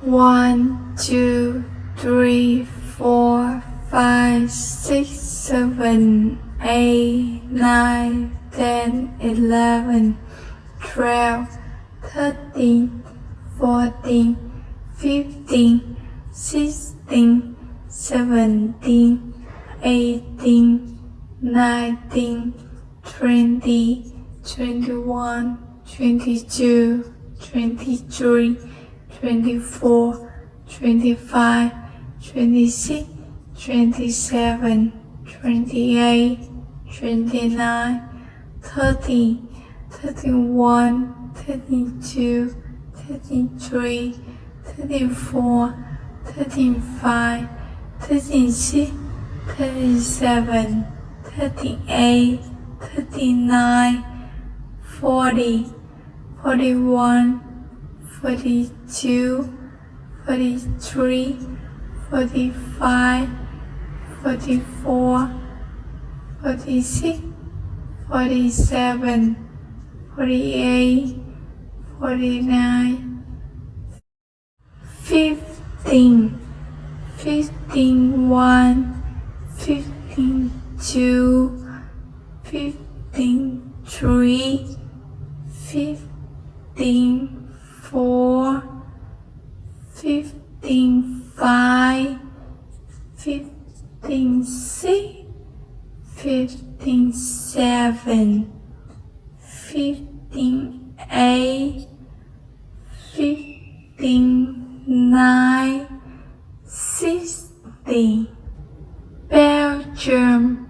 1, 2, 3, 4, 5, 6, 7, 8, 9, 10, 11, 12, 13, 14, 15, 16, 17, 18, 19, 20, 21, 22, 23, 24, 25, 26, 27, 28, 29, 30, 31, 32, 33, 34, 35, 36, 37, 38, 39, 40, 41, 42, 43, 45, 44, 46, 47, 48, 49, 15, 1, 2, 3, 4, 5, 6, 7, 8, 9, 60. Belgium.